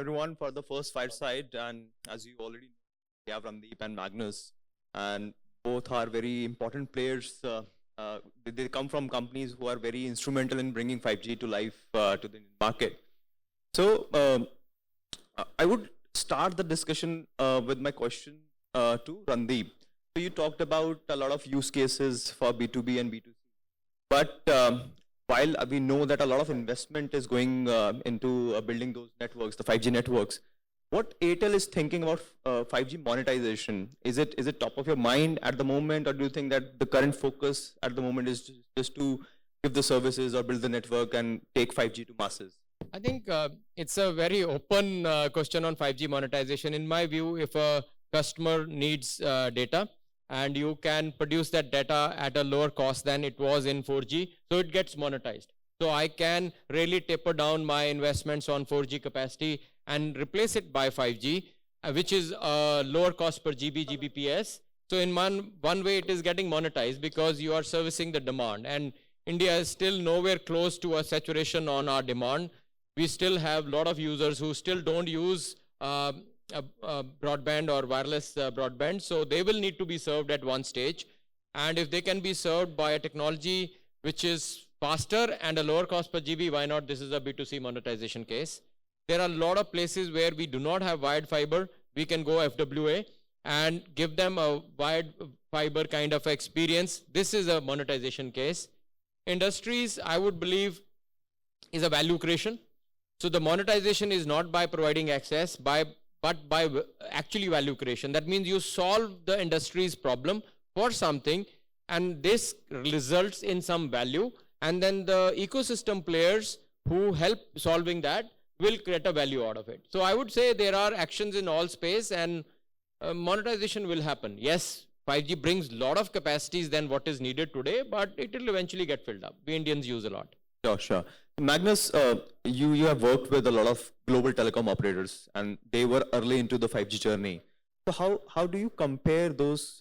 everyone for the first fireside. And as you already know, we have Randeep and Magnus, and both are very important players. They come from companies who are very instrumental in bringing 5G to life to the market. So I would start the discussion with my question to Randeep. So you talked about a lot of use cases for B2B and B2C, but while we know that a lot of investment is going into building those networks, the 5G networks, what Airtel is thinking about 5G monetization? Is it top of your mind at the moment, or do you think that the current focus at the moment is just to give the services or build the network and take 5G to masses? I think it's a very open question on 5G monetization. In my view, if a customer needs data, and you can produce that data at a lower cost than it was in 4G, so it gets monetized. So I can really taper down my investments on 4G capacity and replace it by 5G, which is a lower cost per GB, Gbps. So in one way it is getting monetized because you are servicing the demand, and India is still nowhere close to a saturation on our demand. We still have a lot of users who still don't use broadband or wireless broadband, so they will need to be served at one stage. And if they can be served by a technology which is faster and a lower cost per GB, why not? This is a B2C monetization case. There are a lot of places where we do not have wired fiber. We can go FWA and give them a wired fiber kind of experience. This is a monetization case. Industries, I would believe, is a value creation. So the monetization is not by providing access, but by actually value creation. That means you solve the industry's problem for something, and this results in some value, and then the ecosystem players who help solving that will create a value out of it. So I would say there are actions in all space, and monetization will happen. Yes, 5G brings a lot of capacities than what is needed today, but it will eventually get filled up. We Indians use a lot. Sure. Magnus, you have worked with a lot of global telecom operators, and they were early into the 5G journey. So how do you compare those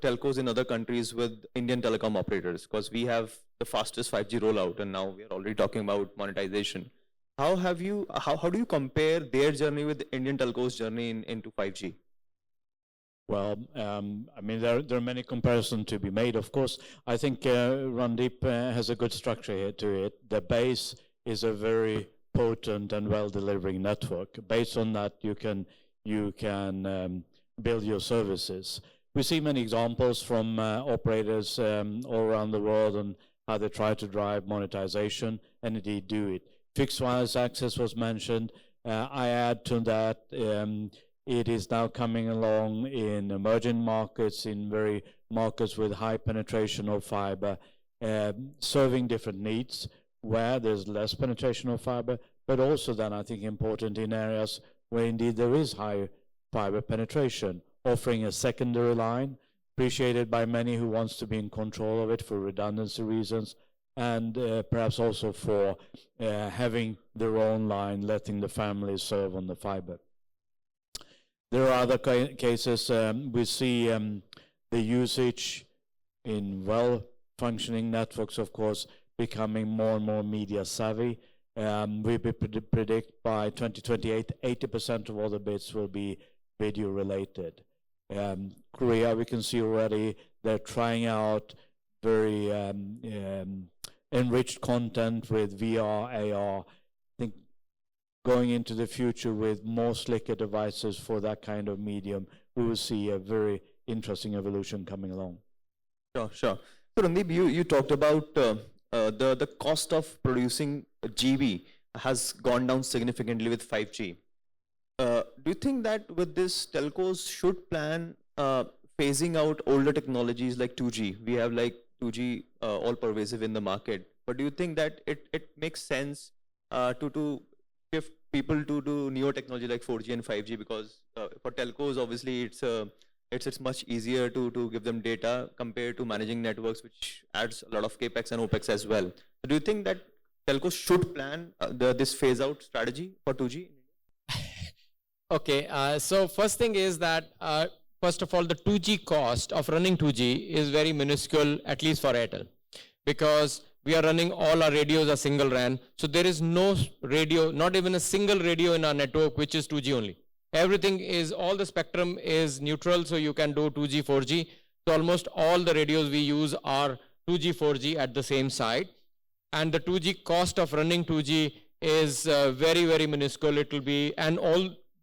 telcos in other countries with Indian telecom operators? Because we have the fastest 5G rollout, and now we are already talking about monetization. How do you compare their journey with Indian telcos' journey into 5G? Well, I mean, there are many comparisons to be made, of course. I think Randeep has a good structure here to it. The base is a very potent and well-delivering network. Based on that, you can build your services. We see many examples from operators all around the world on how they try to drive monetization, and indeed do it. Fixed wireless access was mentioned. I add to that, it is now coming along in emerging markets, in very markets with high penetration of fiber, serving different needs where there's less penetration of fiber, but also then I think important in areas where indeed there is high fiber penetration, offering a secondary line, appreciated by many who wants to be in control of it for redundancy reasons, and perhaps also for having their own line, letting the families serve on the fiber. There are other cases. We see the usage in well-functioning networks, of course, becoming more and more media savvy. We predict by 2028, 80% of all the bits will be video related. Korea, we can see already, they're trying out very enriched content with VR, AR. Going into the future with more slicker devices for that kind of medium, we will see a very interesting evolution coming along. Sure. So Randeep, you talked about the cost of producing a GB has gone down significantly with 5G. Do you think that with this, telcos should plan phasing out older technologies like 2G? We have like 2G all pervasive in the market, but do you think that it makes sense to shift people to do newer technology like 4G and 5G, because for telcos, obviously, it's much easier to give them data compared to managing networks, which adds a lot of capex and opex as well. So do you think that telcos should plan this phase out strategy for 2G? Okay, so first thing is that first of all, the 2G cost of running 2G is very minuscule, at least for Airtel, because we are running all our radios are single RAN. So there is no radio, not even a single radio in our network, which is 2G only. Everything is, all the spectrum is neutral, so you can do 2G, 4G. So almost all the radios we use are 2G, 4G at the same site. And the 2G cost of running 2G is very, very minuscule. It will be, and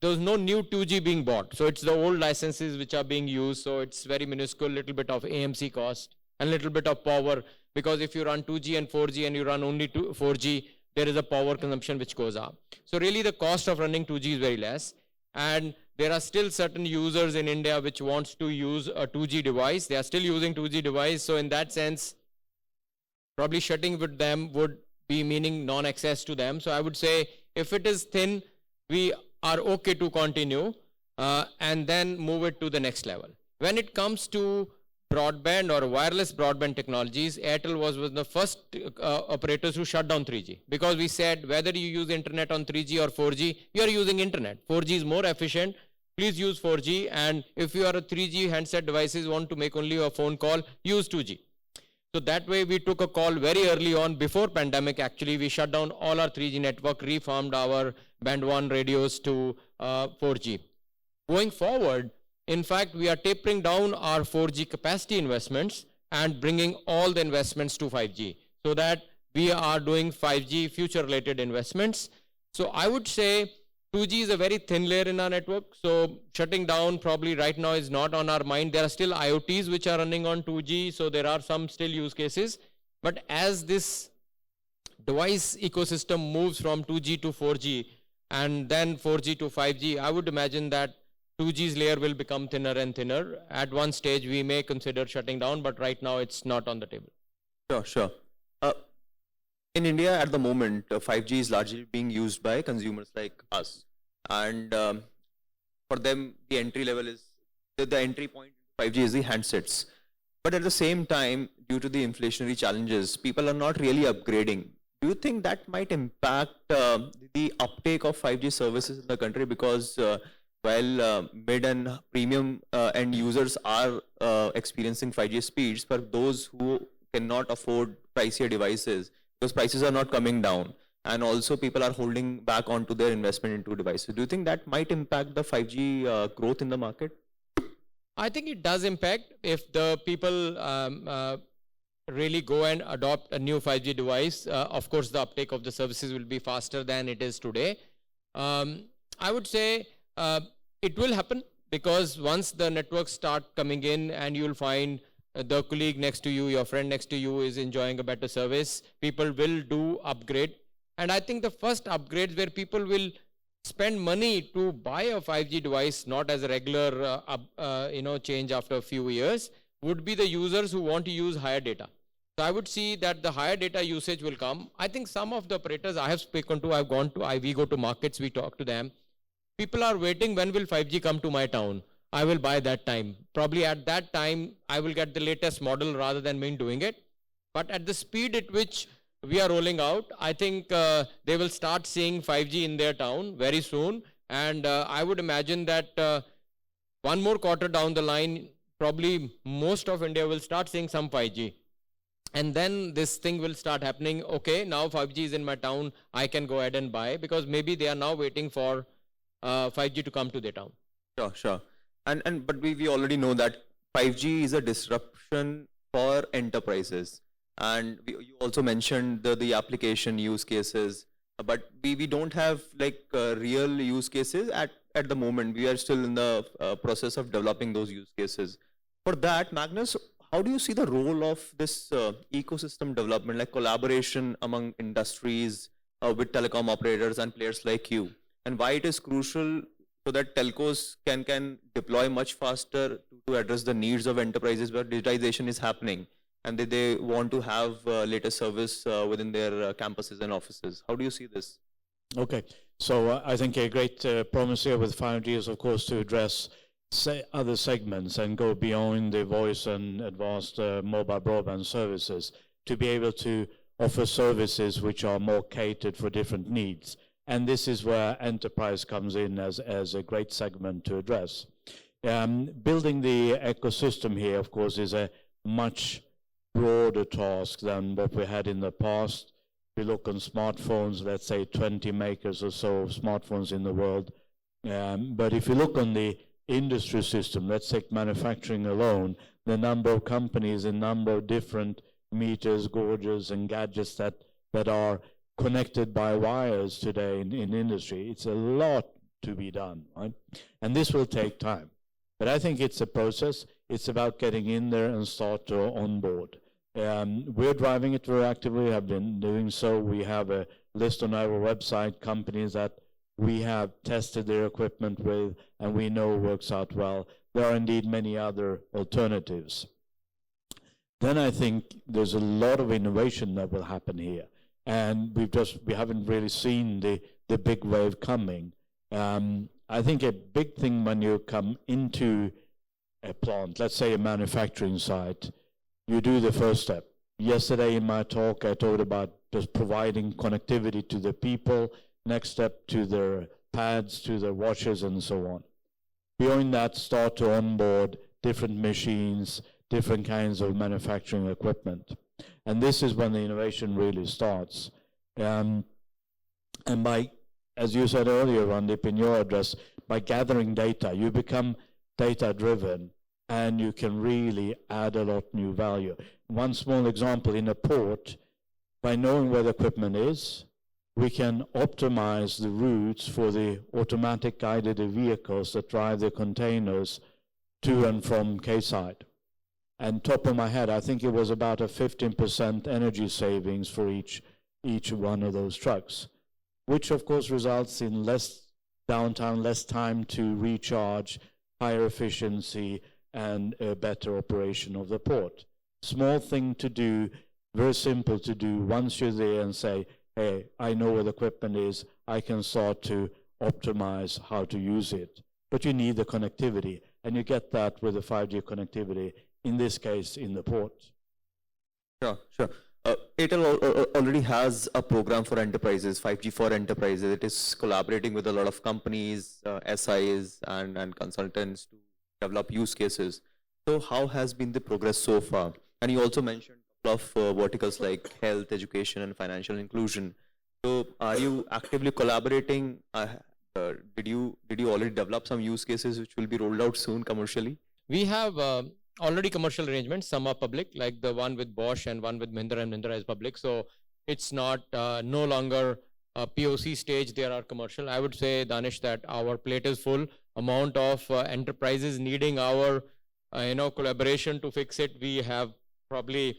there's no new 2G being bought. So it's the old licenses which are being used. So it's very minuscule, little bit of AMC cost and little bit of power. Because if you run 2G and 4G and you run only 4G, there is a power consumption which goes up. So really the cost of running 2G is very less. And there are still certain users in India which wants to use a 2G device. They are still using 2G device. So in that sense, probably shutting with them would be meaning non-access to them. So I would say if it is thin, we are okay to continue and then move it to the next level. When it comes to broadband or wireless broadband technologies, Airtel was one of the first operators who shut down 3G, because we said whether you use internet on 3G or 4G, you are using internet. 4G is more efficient. Please use 4G. And if you are a 3G handset devices, want to make only a phone call, use 2G. So that way we took a call very early on, before pandemic actually. We shut down all our 3G network, reformed our band 1 radios to 4G. Going forward, in fact, we are tapering down our 4G capacity investments and bringing all the investments to 5G, so that we are doing 5G future related investments. So I would say 2G is a very thin layer in our network. So shutting down probably right now is not on our mind. There are still IoTs which are running on 2G. So there are some still use cases. But as this device ecosystem moves from 2G to 4G and then 4G to 5G, I would imagine that 2G's layer will become thinner and thinner. At one stage, we may consider shutting down, but right now it's not on the table. Sure, sure. In India at the moment, 5G is largely being used by consumers like us. And for them, the entry level is, the entry point to 5G is the handsets. But at the same time, due to the inflationary challenges, people are not really upgrading. Do you think that might impact the uptake of 5G services in the country? Because while mid and premium end users are experiencing 5G speeds, for those who cannot afford pricier devices, because prices are not coming down, and also people are holding back onto their investment into devices. Do you think that might impact the 5G growth in the market? I think it does impact if the people really go and adopt a new 5G device. Of course, the uptake of the services will be faster than it is today. I would say it will happen, because once the networks start coming in and you'll find the colleague next to you, your friend next to you is enjoying a better service, people will do upgrade. And I think the first upgrades where people will spend money to buy a 5G device, not as a regular change after a few years, would be the users who want to use higher data. So I would see that the higher data usage will come. I think some of the operators I have spoken to, we go to markets, we talk to them. People are waiting, when will 5G come to my town? I will buy that time. Probably at that time, I will get the latest model rather than me doing it. But at the speed at which we are rolling out, I think they will start seeing 5G in their town very soon. And I would imagine that one more quarter down the line, probably most of India will start seeing some 5G. And then this thing will start happening. Okay, now 5G is in my town, I can go ahead and buy, because maybe they are now waiting for 5G to come to their town. Sure, sure. But we already know that 5G is a disruption for enterprises. And you also mentioned the application use cases, but we don't have like real use cases at the moment. We are still in the process of developing those use cases. For that, Magnus, how do you see the role of this ecosystem development, like collaboration among industries with telecom operators and players like you, and why it is crucial so that telcos can deploy much faster to address the needs of enterprises where digitization is happening, and they want to have latest service within their campuses and offices? How do you see this? Okay, so I think a great promise here with 5G is, of course, to address other segments and go beyond the voice and advanced mobile broadband services to be able to offer services which are more catered for different needs. And this is where enterprise comes in as a great segment to address. Building the ecosystem here, of course, is a much broader task than what we had in the past. We look on smartphones, let's say 20 makers or so of smartphones in the world. But if you look on the industry system, let's take manufacturing alone, the number of companies, the number of different meters, gauges, and gadgets that are connected by wires today in industry, it's a lot to be done, right? And this will take time. But I think it's a process. It's about getting in there and start to onboard. We're driving it very actively, have been doing so. We have a list on our website, companies that we have tested their equipment with and we know works out well. There are indeed many other alternatives. Then I think there's a lot of innovation that will happen here. And we haven't really seen the big wave coming. I think a big thing when you come into a plant, let's say a manufacturing site, you do the first step. Yesterday in my talk, I talked about just providing connectivity to the people, next step to their pads, to their watches, and so on. Beyond that, start to onboard different machines, different kinds of manufacturing equipment. And this is when the innovation really starts. And by, as you said earlier, Randeep, in your address, by gathering data, you become data-driven, and you can really add a lot new value. One small example, in a port, by knowing where the equipment is, we can optimize the routes for the automatic guided vehicles that drive the containers to and from quayside. And top of my head, I think it was about a 15% energy savings for each one of those trucks, which of course results in less downtime, less time to recharge, higher efficiency, and a better operation of the port. Small thing to do, very simple to do. Once you're there and say, hey, I know where the equipment is, I can start to optimize how to use it. But you need the connectivity, and you get that with the 5G connectivity, in this case, in the port. Sure, sure. Airtel already has a program for enterprises, 5G for enterprises. It is collaborating with a lot of companies, SIs, and consultants to develop use cases. So how has been the progress so far? And you also mentioned a couple of verticals like health, education, and financial inclusion. So are you actively collaborating? Did you already develop some use cases which will be rolled out soon commercially? We have already commercial arrangements. Some are public, like the one with Bosch and one with Mahindra and Mahindra is public. So it's not no longer a POC stage. There are commercial. I would say, Danish, that our plate is full. Amount of enterprises needing our collaboration to fix it. We have probably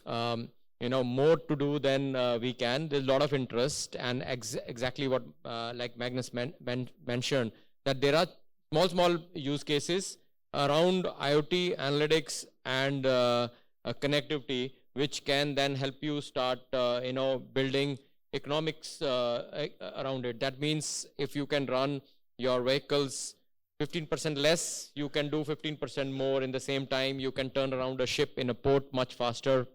more to do than we can. There's a lot of interest, and exactly what like Magnus mentioned, that there are small use cases around IoT, analytics, and connectivity, which can then help you start building economics around it. That means if you can run your vehicles 15% less, you can do 15% more in the same time. You can turn around a ship in a port much faster.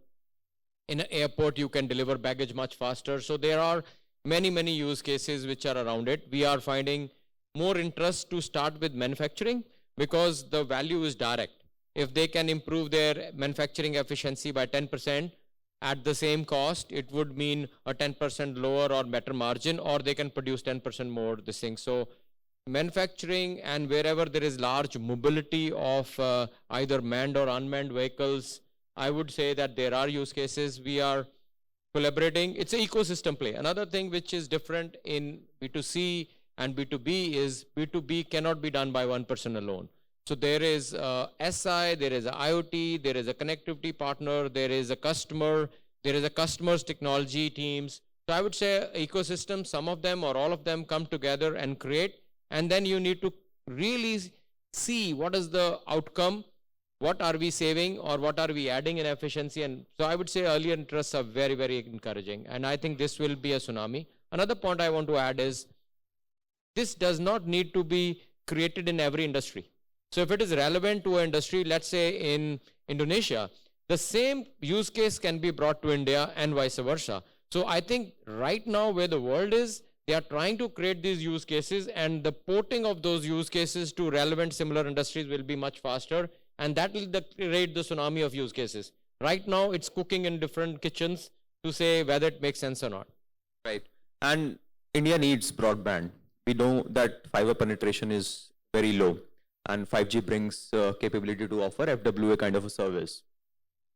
In an airport, you can deliver baggage much faster. So there are many use cases which are around it. We are finding more interest to start with manufacturing because the value is direct. If they can improve their manufacturing efficiency by 10% at the same cost, it would mean a 10% lower or better margin, or they can produce 10% more this thing. So manufacturing, and wherever there is large mobility of either manned or unmanned vehicles, I would say that there are use cases. We are collaborating. It's an ecosystem play. Another thing which is different in B2C and B2B is B2B cannot be done by one person alone. So there is SI, there is a IoT, there is a connectivity partner, there is a customer, there is a customer's technology teams. So I would say ecosystem, some of them or all of them come together and create, and then you need to really see what is the outcome, what are we saving or what are we adding in efficiency. And so I would say earlier interests are very encouraging, and I think this will be a tsunami. Another point I want to add is this does not need to be created in every industry. So if it is relevant to an industry, let's say in Indonesia, the same use case can be brought to India and vice versa. So I think right now where the world is, they are trying to create these use cases, and the porting of those use cases to relevant similar industries will be much faster, and that will create the tsunami of use cases. Right now, it's cooking in different kitchens to say whether it makes sense or not. Right. And India needs broadband. We know that fiber penetration is very low, and 5G brings capability to offer FWA kind of a service.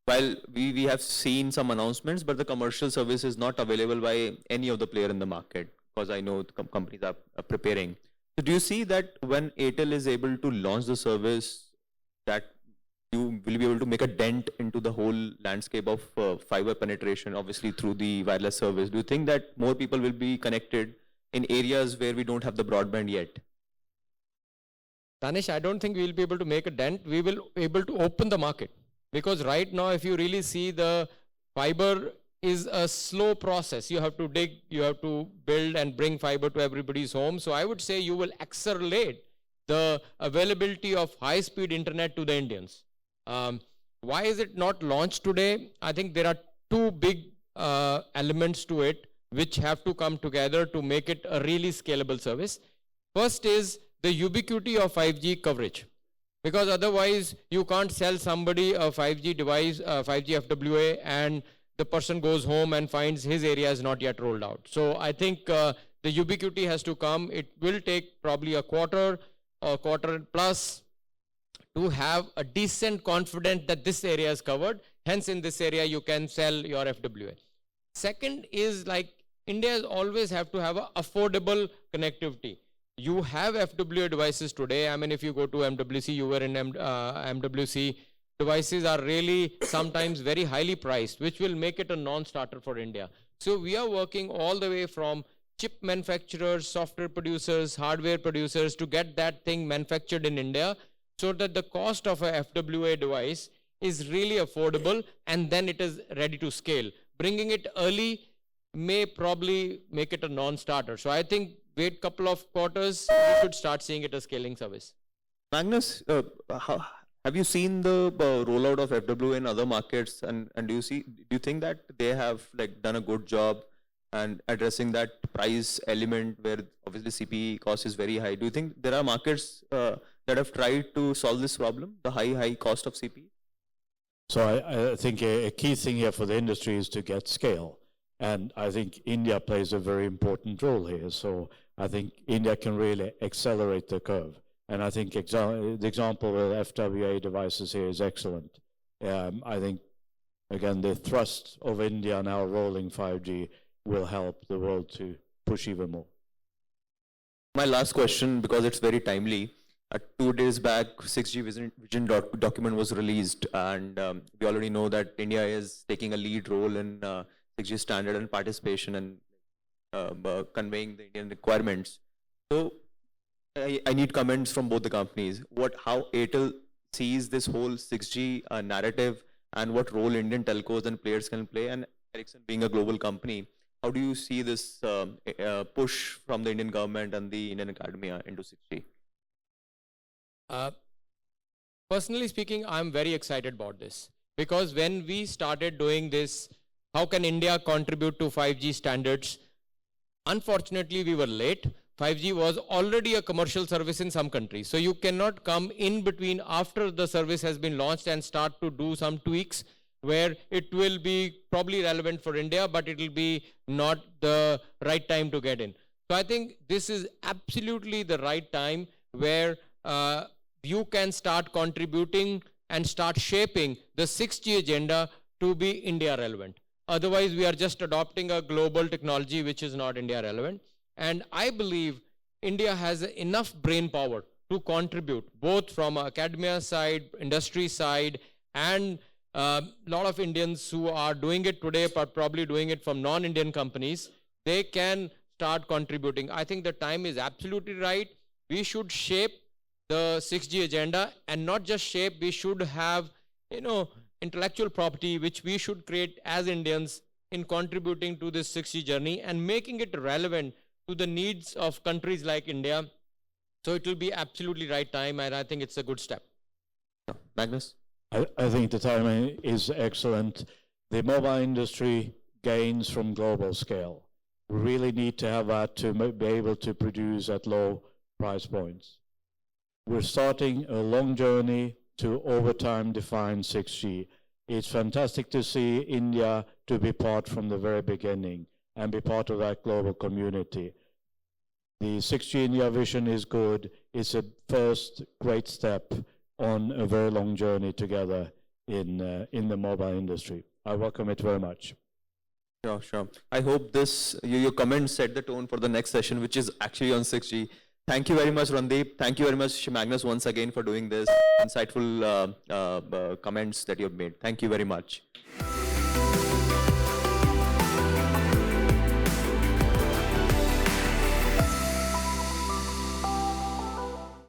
While we have seen some announcements, but the commercial service is not available by any of the player in the market, because I know the companies are preparing. So do you see that when Airtel is able to launch the service, that you will be able to make a dent into the whole landscape of fiber penetration, obviously through the wireless service? Do you think that more people will be connected in areas where we don't have the broadband yet? Danish, I don't think we will be able to make a dent. We will be able to open the market. Because right now, if you really see, the fiber is a slow process. You have to dig, you have to build and bring fiber to everybody's home. So I would say you will accelerate the availability of high-speed internet to the Indians. Why is it not launched today? I think there are two big elements to it which have to come together to make it a really scalable service. First is the ubiquity of 5G coverage. Because otherwise, you can't sell somebody a 5G device, 5G FWA, and the person goes home and finds his area is not yet rolled out. So I think the ubiquity has to come. It will take probably a quarter plus to have a decent confidence that this area is covered. Hence, in this area, you can sell your FWA. Second is, like, India always have to have an affordable connectivity. You have FWA devices today. I mean, if you go to MWC, you were in MWC, devices are really sometimes very highly priced, which will make it a non-starter for India. So we are working all the way from chip manufacturers, software producers, hardware producers to get that thing manufactured in India so that the cost of a FWA device is really affordable, and then it is ready to scale. Bringing it early may probably make it a non-starter. So I think wait a couple of quarters, we should start seeing it as scaling service. Magnus, have you seen the rollout of FWA in other markets, and do you think that they have like done a good job and addressing that price element where obviously CPE cost is very high? Do you think there are markets that have tried to solve this problem, the high cost of CPE? So I think a key thing here for the industry is to get scale. And I think India plays a very important role here. So I think India can really accelerate the curve. And I think the example of FWA devices here is excellent. I think, again, the thrust of India now rolling 5G will help the world to push even more. My last question, because it's very timely. 2 days back, 6G vision document was released, and we already know that India is taking a lead role in 6G standard and participation and conveying the Indian requirements. So I need comments from both the companies. How Airtel sees this whole 6G narrative, and what role Indian telcos and players can play, and Ericsson being a global company, how do you see this push from the Indian government and the Indian academia into 6G? Personally speaking, I'm very excited about this, because when we started doing this, how can India contribute to 5G standards? Unfortunately, we were late. 5G was already a commercial service in some countries. So you cannot come in between after the service has been launched and start to do some tweaks where it will be probably relevant for India, but it will be not the right time to get in. So I think this is absolutely the right time where you can start contributing and start shaping the 6G agenda to be India relevant. Otherwise, we are just adopting a global technology which is not India relevant. And I believe India has enough brain power to contribute, both from academia side, industry side, and a lot of Indians who are doing it today, but probably doing it from non-Indian companies. They can start contributing. I think the time is absolutely right. We should shape the 6G agenda, and not just shape, we should have, intellectual property which we should create as Indians in contributing to this 6G journey and making it relevant to the needs of countries like India. So it will be absolutely right time, and I think it's a good step. Magnus? I think the timing is excellent. The mobile industry gains from global scale. We really need to have that to be able to produce at low price points. We're starting a long journey to over time define 6G. It's fantastic to see India to be part from the very beginning and be part of that global community. The 6G India vision is good. It's a first great step on a very long journey together in the mobile industry. I welcome it very much. Sure, sure. I hope your comments set the tone for the next session, which is actually on 6G. Thank you very much, Randeep. Thank you very much, Magnus, once again for doing this insightful comments that you've made. Thank you very much.